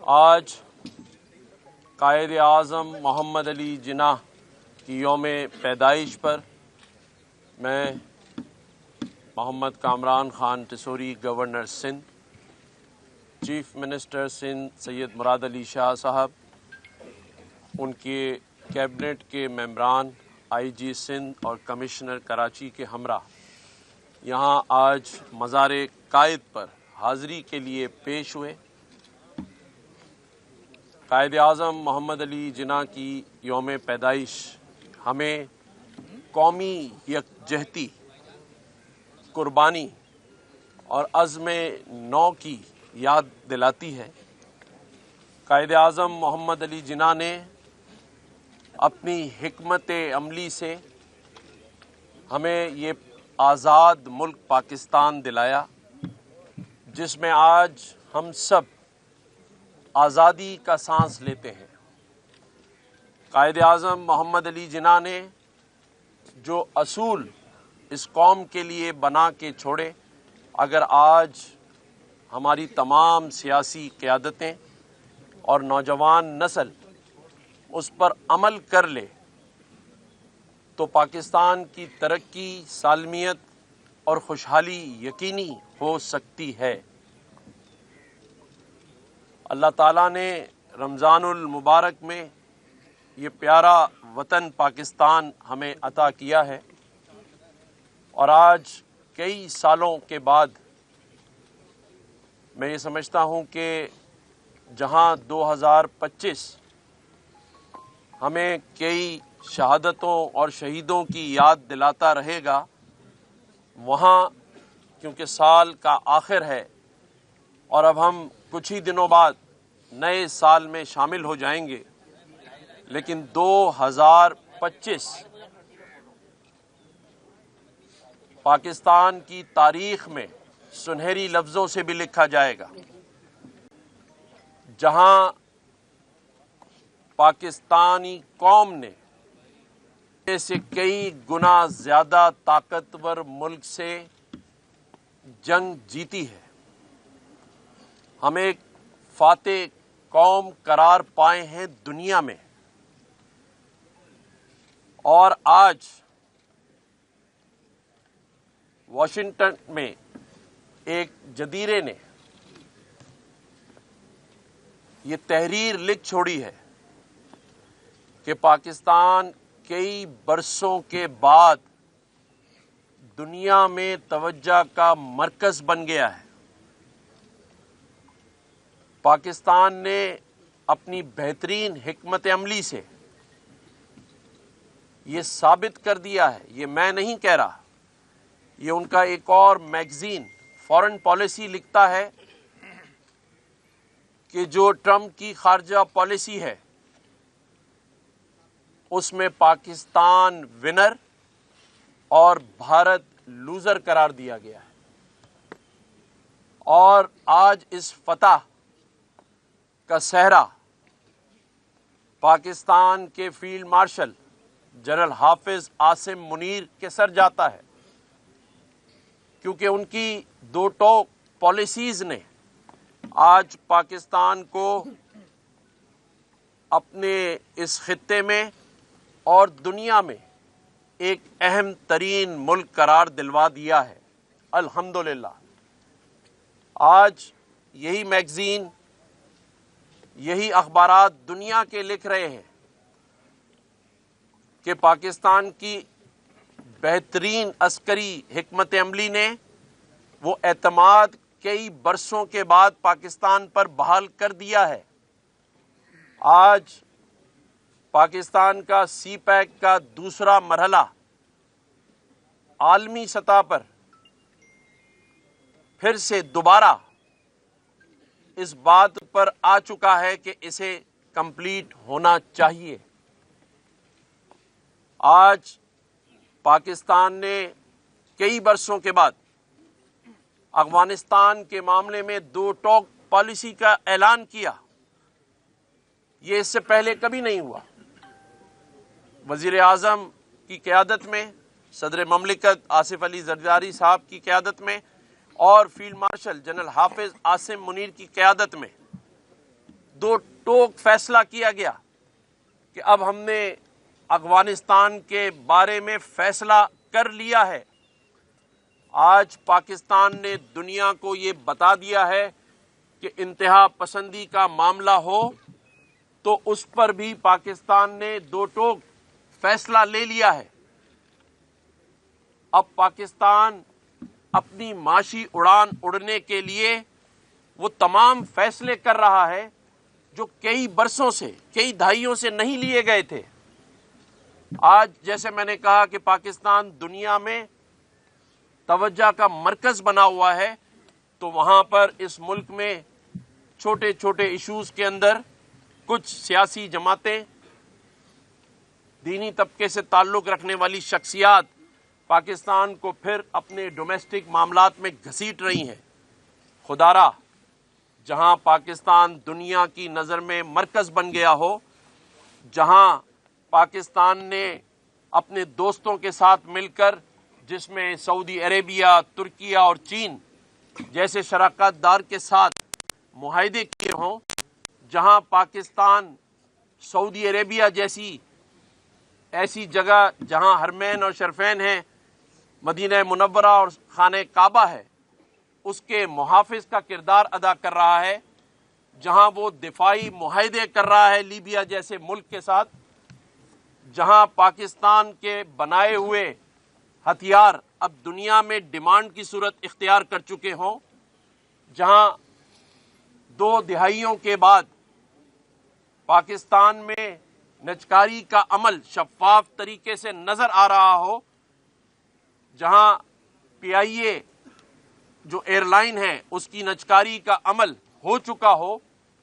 آج قائد اعظم محمد علی جناح کی یوم پیدائش پر میں Muhammad Kamran Khan Tessori governor Sindh, chief minister Sindh Syed Murad Ali Shah صاحب، ان کے کیبنٹ کے ممبران، آئی جی سندھ اور کمشنر کراچی کے ہمراہ یہاں آج مزار قائد پر حاضری کے لیے پیش ہوئے۔ قائد اعظم محمد علی جناح کی یوم پیدائش ہمیں قومی یکجہتی، قربانی اور عزم نو کی یاد دلاتی ہے۔ قائد اعظم محمد علی جناح نے اپنی حکمت عملی سے ہمیں یہ آزاد ملک پاکستان دلایا، جس میں آج ہم سب آزادی کا سانس لیتے ہیں۔ قائد اعظم محمد علی جناح نے جو اصول اس قوم کے لیے بنا کے چھوڑے، اگر آج ہماری تمام سیاسی قیادتیں اور نوجوان نسل اس پر عمل کر لے تو پاکستان کی ترقی، سالمیت اور خوشحالی یقینی ہو سکتی ہے۔ اللہ تعالیٰ نے رمضان المبارک میں یہ پیارا وطن پاکستان ہمیں عطا کیا ہے، اور آج کئی سالوں کے بعد میں یہ سمجھتا ہوں کہ جہاں 2025 ہمیں کئی شہادتوں اور شہیدوں کی یاد دلاتا رہے گا، وہاں کیونکہ سال کا آخر ہے اور اب ہم کچھ ہی دنوں بعد نئے سال میں شامل ہو جائیں گے، لیکن 2025 پاکستان کی تاریخ میں سنہری لفظوں سے بھی لکھا جائے گا، جہاں پاکستانی قوم نے سے کئی گنا زیادہ طاقتور ملک سے جنگ جیتی ہے۔ ہم ایک فاتح قوم قرار پائے ہیں دنیا میں، اور آج واشنگٹن میں ایک جزیرے نے یہ تحریر لکھ چھوڑی ہے کہ پاکستان کئی برسوں کے بعد دنیا میں توجہ کا مرکز بن گیا ہے۔ پاکستان نے اپنی بہترین حکمت عملی سے یہ ثابت کر دیا ہے، یہ میں نہیں کہہ رہا، یہ ان کا ایک اور میگزین فارن پالیسی لکھتا ہے کہ جو ٹرمپ کی خارجہ پالیسی ہے اس میں پاکستان ونر اور بھارت لوزر قرار دیا گیا ہے، اور آج اس فتح کا صحرا پاکستان کے فیلڈ مارشل جنرل حافظ عاصم منیر کے سر جاتا ہے، کیونکہ ان کی دو ٹوک پالیسیز نے آج پاکستان کو اپنے اس خطے میں اور دنیا میں ایک اہم ترین ملک قرار دلوا دیا ہے۔ الحمدللہ آج یہی میگزین، یہی اخبارات دنیا کے لکھ رہے ہیں کہ پاکستان کی بہترین عسکری حکمت عملی نے وہ اعتماد کئی برسوں کے بعد پاکستان پر بحال کر دیا ہے۔ آج پاکستان کا سی پیک کا دوسرا مرحلہ عالمی سطح پر پھر سے دوبارہ اس بات پر آ چکا ہے کہ اسے کمپلیٹ ہونا چاہیے۔ آج پاکستان نے کئی برسوں کے بعد افغانستان کے معاملے میں دو ٹوک پالیسی کا اعلان کیا، یہ اس سے پہلے کبھی نہیں ہوا۔ وزیر اعظم کی قیادت میں، صدر مملکت آصف علی زرداری صاحب کی قیادت میں اور فیلڈ مارشل جنرل حافظ عاصم منیر کی قیادت میں دو ٹوک فیصلہ کیا گیا کہ اب ہم نے افغانستان کے بارے میں فیصلہ کر لیا ہے۔ آج پاکستان نے دنیا کو یہ بتا دیا ہے کہ انتہا پسندی کا معاملہ ہو تو اس پر بھی پاکستان نے دو ٹوک فیصلہ لے لیا ہے۔ اب پاکستان اپنی معاشی اڑان اڑنے کے لیے وہ تمام فیصلے کر رہا ہے جو کئی برسوں سے، کئی دہائیوں سے نہیں لیے گئے تھے۔ آج جیسے میں نے کہا کہ پاکستان دنیا میں توجہ کا مرکز بنا ہوا ہے، تو وہاں پر اس ملک میں چھوٹے چھوٹے ایشوز کے اندر کچھ سیاسی جماعتیں، دینی طبقے سے تعلق رکھنے والی شخصیات پاکستان کو پھر اپنے ڈومیسٹک معاملات میں گھسیٹ رہی ہیں۔ خدارا جہاں پاکستان دنیا کی نظر میں مرکز بن گیا ہو، جہاں پاکستان نے اپنے دوستوں کے ساتھ مل کر، جس میں سعودی عربیہ، ترکیہ اور چین جیسے شراکت دار کے ساتھ معاہدے کیے ہوں، جہاں پاکستان سعودی عربیہ جیسی ایسی جگہ جہاں حرمین اور شرفین ہیں، مدینہ منورہ اور خانہ کعبہ ہے، اس کے محافظ کا کردار ادا کر رہا ہے، جہاں وہ دفاعی معاہدے کر رہا ہے لیبیا جیسے ملک کے ساتھ، جہاں پاکستان کے بنائے ہوئے ہتھیار اب دنیا میں ڈیمانڈ کی صورت اختیار کر چکے ہوں، جہاں 2 دہائیوں کے بعد پاکستان میں نجکاری کا عمل شفاف طریقے سے نظر آ رہا ہو، جہاں پی آئی اے جو ایئر لائن ہے اس کی نجکاری کا عمل ہو چکا ہو،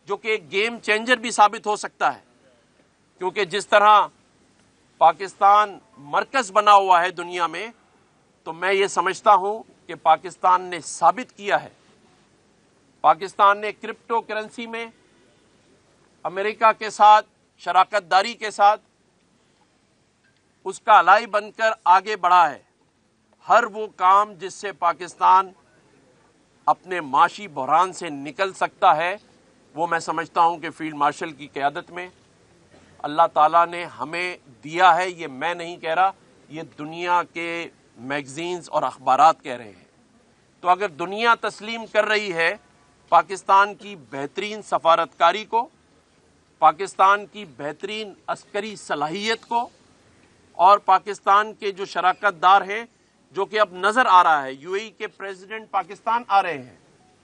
جو کہ ایک گیم چینجر بھی ثابت ہو سکتا ہے، کیونکہ جس طرح پاکستان مرکز بنا ہوا ہے دنیا میں، تو میں یہ سمجھتا ہوں کہ پاکستان نے ثابت کیا ہے۔ پاکستان نے کرپٹو کرنسی میں امریکہ کے ساتھ شراکت داری کے ساتھ اس کا الائی بن کر آگے بڑھا ہے۔ ہر وہ کام جس سے پاکستان اپنے معاشی بحران سے نکل سکتا ہے، وہ میں سمجھتا ہوں کہ فیلڈ مارشل کی قیادت میں اللہ تعالیٰ نے ہمیں دیا ہے۔ یہ میں نہیں کہہ رہا، یہ دنیا کے میگزینز اور اخبارات کہہ رہے ہیں۔ تو اگر دنیا تسلیم کر رہی ہے پاکستان کی بہترین سفارتکاری کو، پاکستان کی بہترین عسکری صلاحیت کو، اور پاکستان کے جو شراکت دار ہیں، جو کہ اب نظر آ رہا ہے، یو اے ای کے پریزیڈنٹ پاکستان آ رہے ہیں،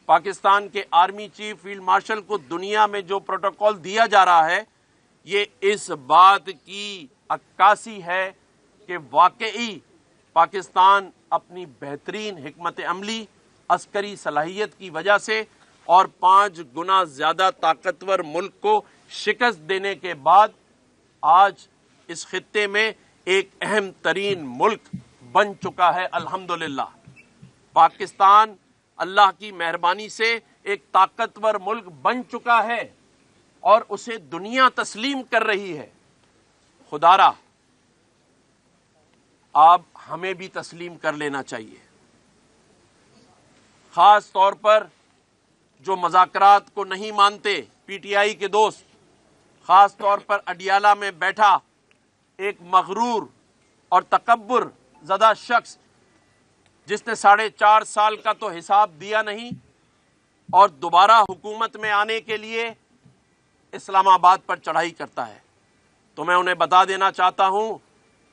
پاکستان کے آرمی چیف فیلڈ مارشل کو دنیا میں جو پروٹوکول دیا جا رہا ہے، یہ اس بات کی عکاسی ہے کہ واقعی پاکستان اپنی بہترین حکمت عملی، عسکری صلاحیت کی وجہ سے اور 5 گنا زیادہ طاقتور ملک کو شکست دینے کے بعد آج اس خطے میں ایک اہم ترین ملک بن چکا ہے۔ الحمدللہ پاکستان اللہ کی مہربانی سے ایک طاقتور ملک بن چکا ہے اور اسے دنیا تسلیم کر رہی ہے۔ خدارا اب ہمیں بھی تسلیم کر لینا چاہیے، خاص طور پر جو مذاکرات کو نہیں مانتے، پی ٹی آئی کے دوست، خاص طور پر اڈیالہ میں بیٹھا ایک مغرور اور تکبر زدہ شخص جس نے 4.5 سال کا تو حساب دیا نہیں اور دوبارہ حکومت میں آنے کے لیے اسلام آباد پر چڑھائی کرتا ہے۔ تو میں انہیں بتا دینا چاہتا ہوں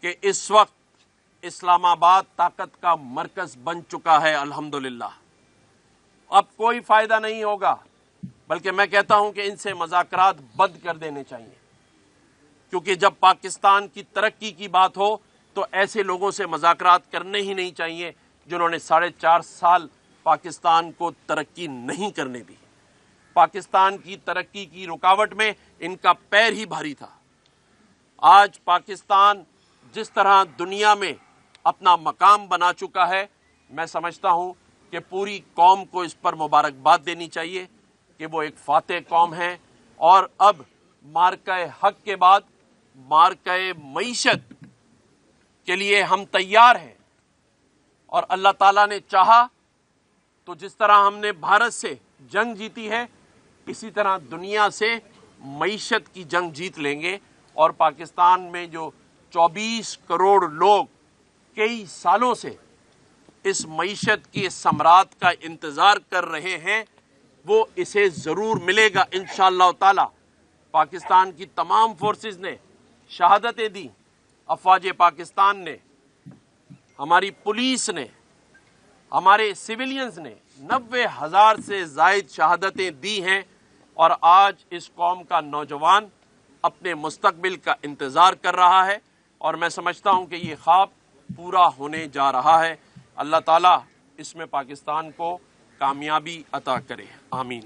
کہ اس وقت اسلام آباد طاقت کا مرکز بن چکا ہے۔ الحمدللہ اب کوئی فائدہ نہیں ہوگا، بلکہ میں کہتا ہوں کہ ان سے مذاکرات بند کر دینے چاہیے، کیونکہ جب پاکستان کی ترقی کی بات ہو تو ایسے لوگوں سے مذاکرات کرنے ہی نہیں چاہیے جنہوں نے 4.5 سال پاکستان کو ترقی نہیں کرنے دی۔ پاکستان کی ترقی کی رکاوٹ میں ان کا پیر ہی بھاری تھا۔ آج پاکستان جس طرح دنیا میں اپنا مقام بنا چکا ہے، میں سمجھتا ہوں کہ پوری قوم کو اس پر مبارکباد دینی چاہیے کہ وہ ایک فاتح قوم ہے، اور اب مارکہ حق کے بعد مارکہ معیشت کے لیے ہم تیار ہیں، اور اللہ تعالیٰ نے چاہا تو جس طرح ہم نے بھارت سے جنگ جیتی ہے، اسی طرح دنیا سے معیشت کی جنگ جیت لیں گے اور پاکستان میں جو 24 کروڑ لوگ کئی سالوں سے اس معیشت کے ثمرات کا انتظار کر رہے ہیں وہ اسے ضرور ملے گا انشاءاللہ تعالی۔ پاکستان کی تمام فورسز نے شہادتیں دی، افواج پاکستان نے، ہماری پولیس نے، ہمارے سویلینز نے 90,000 سے زائد شہادتیں دی ہیں، اور آج اس قوم کا نوجوان اپنے مستقبل کا انتظار کر رہا ہے، اور میں سمجھتا ہوں کہ یہ خواب پورا ہونے جا رہا ہے۔ اللہ تعالیٰ اس میں پاکستان کو کامیابی عطا کرے، آمین۔